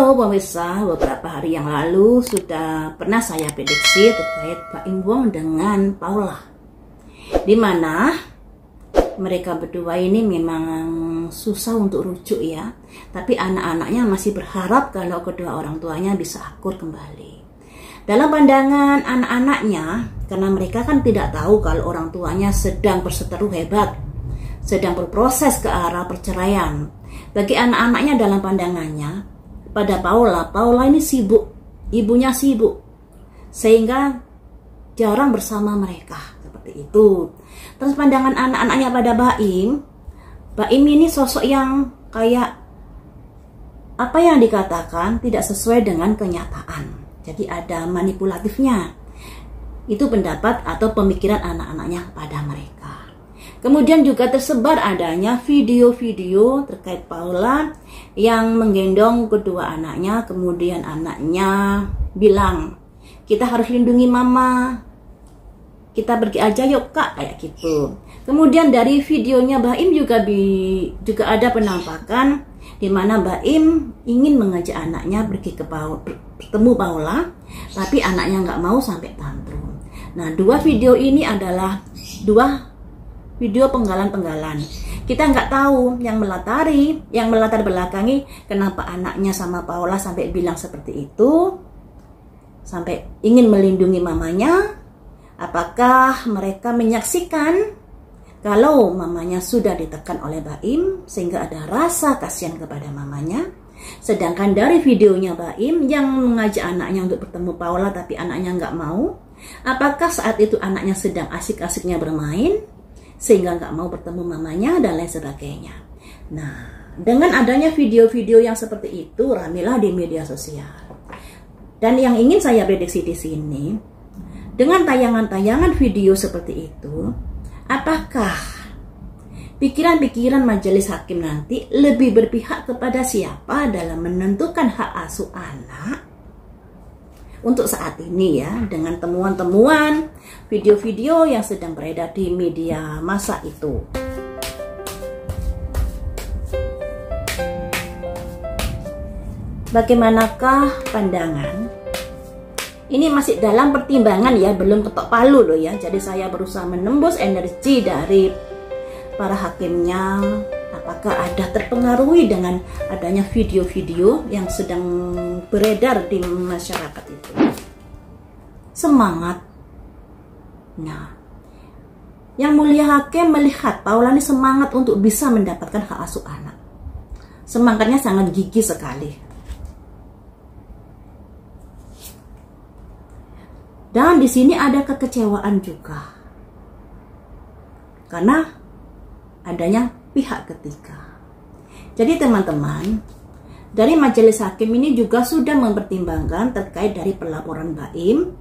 Halo pemirsa, beberapa hari yang lalu sudah pernah saya prediksi terkait Baim Wong dengan Paula, di mana mereka berdua ini memang susah untuk rujuk ya, tapi anak-anaknya masih berharap kalau kedua orang tuanya bisa akur kembali. Dalam pandangan anak-anaknya, karena mereka kan tidak tahu kalau orang tuanya sedang berseteru hebat, sedang berproses ke arah perceraian. Bagi anak-anaknya dalam pandangannya, pada Paula ini sibuk, ibunya sibuk, sehingga jarang bersama mereka, seperti itu. Terus pandangan anak-anaknya pada Baim ini sosok yang kayak apa yang dikatakan tidak sesuai dengan kenyataan. Jadi ada manipulatifnya. Itu pendapat atau pemikiran anak-anaknya pada mereka. Kemudian juga tersebar adanya video-video terkait Paula yang menggendong kedua anaknya. Kemudian anaknya bilang, kita harus lindungi mama, kita pergi aja yuk kak, kayak gitu. Kemudian dari videonya Baim juga ada penampakan di mana Baim ingin mengajak anaknya pergi ke bertemu Paula, tapi anaknya nggak mau sampai tantrum. Nah, dua video ini adalah dua video penggalan-penggalan. Kita nggak tahu yang melatar belakangi kenapa anaknya sama Paula sampai bilang seperti itu, sampai ingin melindungi mamanya. Apakah mereka menyaksikan kalau mamanya sudah ditekan oleh Baim sehingga ada rasa kasihan kepada mamanya? Sedangkan dari videonya Baim yang mengajak anaknya untuk bertemu Paula tapi anaknya nggak mau. Apakah saat itu anaknya sedang asik-asiknya bermain sehingga nggak mau bertemu mamanya dan lain sebagainya? Nah, dengan adanya video-video yang seperti itu ramilah di media sosial. Dan yang ingin saya prediksi di sini, dengan tayangan-tayangan video seperti itu, apakah pikiran-pikiran majelis hakim nanti lebih berpihak kepada siapa dalam menentukan hak asuh anak? Untuk saat ini ya, dengan temuan-temuan video-video yang sedang beredar di media massa itu. Bagaimanakah pandangan? Ini masih dalam pertimbangan ya, belum ketok palu loh ya. Jadi saya berusaha menembus energi dari para hakimnya. Apakah ada terpengaruhi dengan adanya video-video yang sedang beredar di masyarakat itu? Semangat. Nah, yang mulia hakim melihat Paula ini semangat untuk bisa mendapatkan hak asuh anak. Semangatnya sangat gigih sekali. Dan di sini ada kekecewaan juga, karena adanya pihak ketiga. Jadi teman-teman, dari majelis hakim ini juga sudah mempertimbangkan terkait dari pelaporan Baim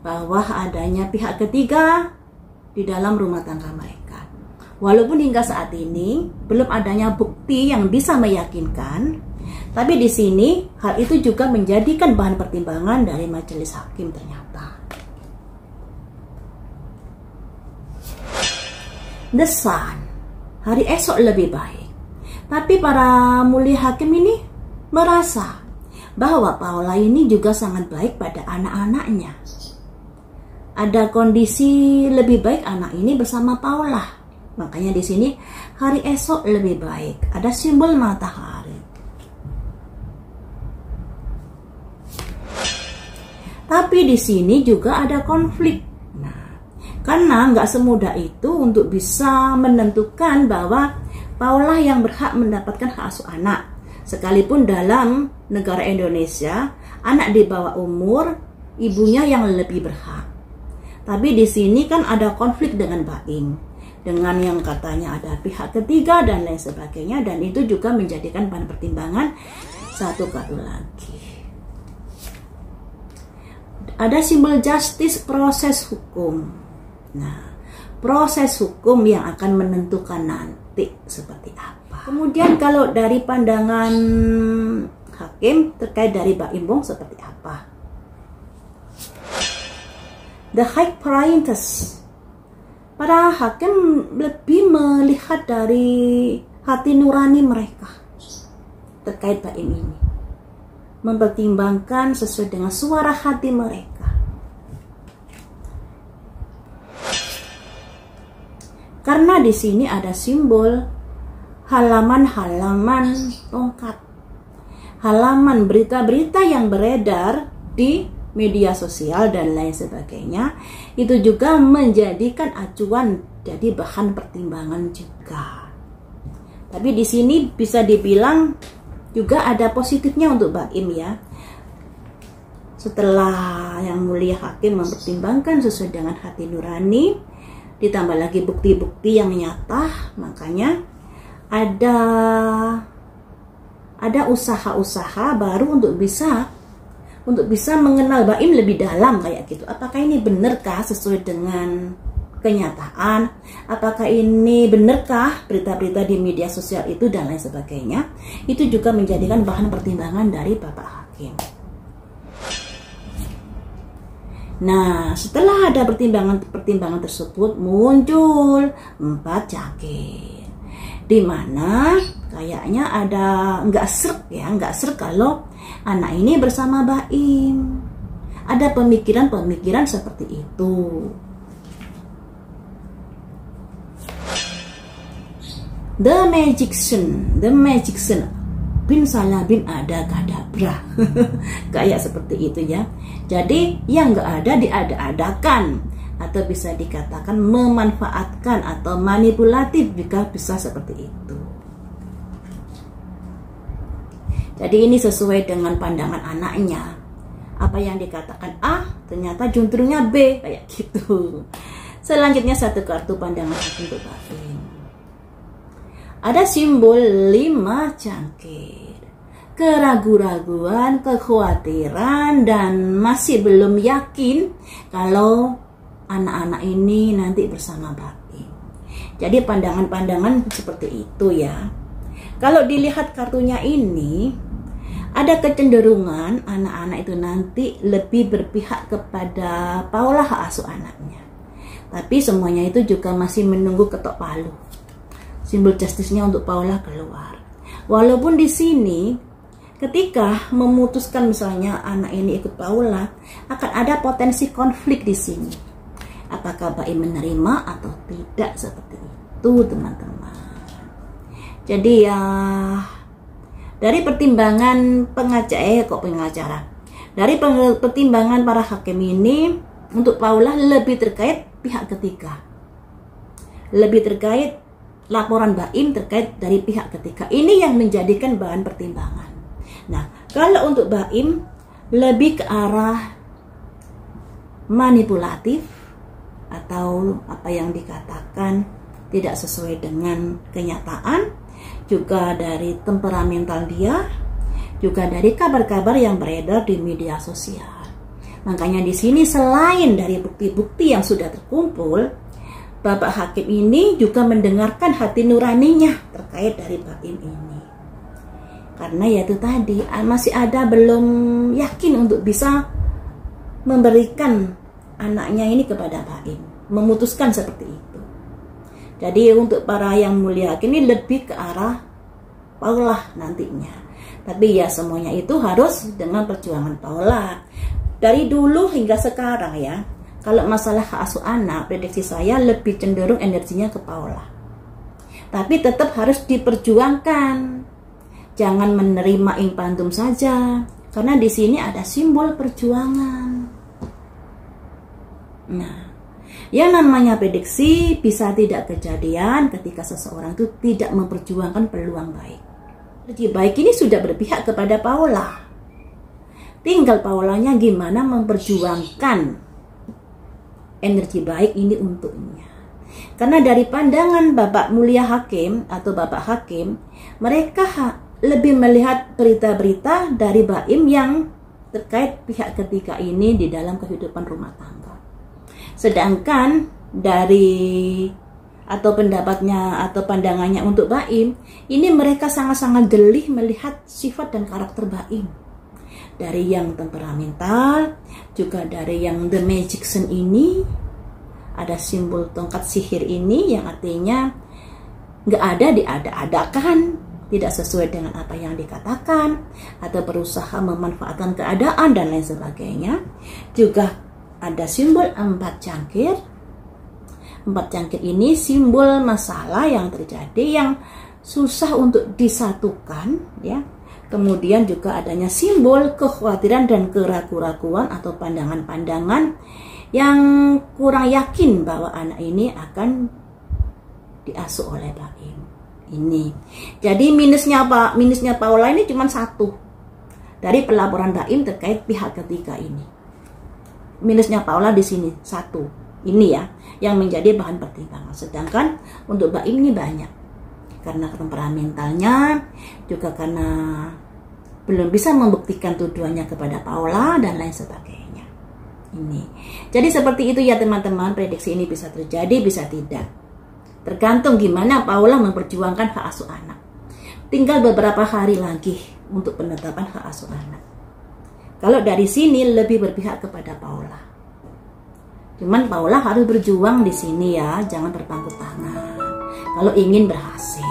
bahwa adanya pihak ketiga di dalam rumah tangga mereka. Walaupun hingga saat ini belum adanya bukti yang bisa meyakinkan, tapi di sini hal itu juga menjadikan bahan pertimbangan dari majelis hakim ternyata. The Sun, hari esok lebih baik. Tapi para mulia hakim ini merasa bahwa Paula ini juga sangat baik pada anak-anaknya. Ada kondisi lebih baik anak ini bersama Paula. Makanya di sini hari esok lebih baik. Ada simbol matahari. Tapi di sini juga ada konflik. Karena nggak semudah itu untuk bisa menentukan bahwa Paula yang berhak mendapatkan hak asuh anak. Sekalipun dalam negara Indonesia, anak di bawah umur, ibunya yang lebih berhak. Tapi di sini kan ada konflik dengan Baim, dengan yang katanya ada pihak ketiga dan lain sebagainya. Dan itu juga menjadikan bahan pertimbangan satu kali lagi. Ada simbol justice, proses hukum. Nah, proses hukum yang akan menentukan nanti seperti apa. Kemudian kalau dari pandangan hakim terkait dari Baim Wong seperti apa? The High Priorities. Para hakim lebih melihat dari hati nurani mereka terkait Baim ini. mempertimbangkan sesuai dengan suara hati mereka. Karena di sini ada simbol halaman-halaman tongkat, halaman berita-berita yang beredar di media sosial dan lain sebagainya, itu juga menjadikan acuan, jadi bahan pertimbangan juga. Tapi di sini bisa dibilang juga ada positifnya untuk Baim ya. Setelah Yang Mulia Hakim mempertimbangkan sesuai dengan hati nurani, ditambah lagi bukti-bukti yang nyata, makanya ada usaha-usaha baru untuk bisa mengenal Baim lebih dalam kayak gitu. Apakah ini benarkah sesuai dengan kenyataan? Apakah ini benarkah berita-berita di media sosial itu dan lain sebagainya? Itu juga menjadikan bahan pertimbangan dari Bapak Hakim. Nah, setelah ada pertimbangan tersebut, muncul 4 cakir, di mana kayaknya ada nggak serk kalau anak ini bersama Baim. Ada pemikiran-pemikiran seperti itu. The Magician, bin salah bin ada kadabra. Kayak seperti itu ya. Jadi yang nggak ada diada-adakan, atau bisa dikatakan memanfaatkan atau manipulatif jika bisa seperti itu. Jadi ini sesuai dengan pandangan anaknya. Apa yang dikatakan A ternyata juntrungnya B, kayak gitu. Selanjutnya satu kartu pandangan untuk Baim. Ada simbol 5 cangkir. Keraguan-raguan, kekhawatiran, dan masih belum yakin kalau anak-anak ini nanti bersama Baim. Jadi pandangan-pandangan seperti itu ya. Kalau dilihat kartunya ini, ada kecenderungan anak-anak itu nanti lebih berpihak kepada Paula hak asuh anaknya. Tapi semuanya itu juga masih menunggu ketok palu. Simbol justice-nya untuk Paula keluar. Walaupun di sini ketika memutuskan misalnya anak ini ikut Paula, akan ada potensi konflik di sini. Apakah Baim menerima atau tidak, seperti itu teman-teman. Jadi ya, dari pertimbangan pengacara, dari pertimbangan para hakim ini, untuk Paula lebih terkait pihak ketiga, lebih terkait laporan Baim terkait dari pihak ketiga. Ini yang menjadikan bahan pertimbangan. Nah, kalau untuk Baim lebih ke arah manipulatif atau apa yang dikatakan tidak sesuai dengan kenyataan, juga dari temperamental dia, juga dari kabar-kabar yang beredar di media sosial. Makanya di sini selain dari bukti-bukti yang sudah terkumpul, Bapak Hakim ini juga mendengarkan hati nuraninya terkait dari Baim ini. Karena ya itu tadi, masih ada belum yakin untuk bisa memberikan anaknya ini kepada Baim, memutuskan seperti itu. Jadi untuk para Yang Mulia Hakim ini lebih ke arah Paula nantinya. Tapi ya semuanya itu harus dengan perjuangan Paula. Dari dulu hingga sekarang ya, kalau masalah hak asuh anak, prediksi saya lebih cenderung energinya ke Paula. Tapi tetap harus diperjuangkan. Jangan menerima impantum saja, karena di sini ada simbol perjuangan. Nah, yang namanya prediksi bisa tidak kejadian ketika seseorang itu tidak memperjuangkan peluang baik. Energi baik ini sudah berpihak kepada Paula. Tinggal Paulanya gimana memperjuangkan energi baik ini untuknya. Karena dari pandangan Bapak Mulia Hakim atau Bapak Hakim, mereka lebih melihat berita-berita dari Baim yang terkait pihak ketiga ini di dalam kehidupan rumah tangga. Sedangkan dari atau pendapatnya atau pandangannya untuk Baim, ini mereka sangat-sangat jeli melihat sifat dan karakter Baim. Dari yang temperamental, juga dari yang The Magician ini, ada simbol tongkat sihir ini yang artinya nggak ada diada-adakan, tidak sesuai dengan apa yang dikatakan, atau berusaha memanfaatkan keadaan dan lain sebagainya. Juga ada simbol 4 cangkir. 4 cangkir ini simbol masalah yang terjadi yang susah untuk disatukan, ya. Kemudian juga adanya simbol kekhawatiran dan keraguan-raguan atau pandangan-pandangan yang kurang yakin bahwa anak ini akan diasuh oleh baim. Ini. Jadi minusnya apa? Minusnya Paula ini cuma satu dari pelaporan baim terkait pihak ketiga ini. Minusnya Paula di sini satu. Ini ya yang menjadi bahan pertimbangan. Sedangkan untuk baim ini banyak. Karena temperamentalnya, juga karena belum bisa membuktikan tuduhannya kepada Paula dan lain sebagainya. Ini. Jadi seperti itu ya teman-teman, prediksi ini bisa terjadi, bisa tidak. Tergantung gimana Paula memperjuangkan hak asuh anak. Tinggal beberapa hari lagi untuk penetapan hak asuh anak. Kalau dari sini lebih berpihak kepada Paula. Cuman Paula harus berjuang di sini ya, jangan berpangku tangan. Kalau ingin berhasil.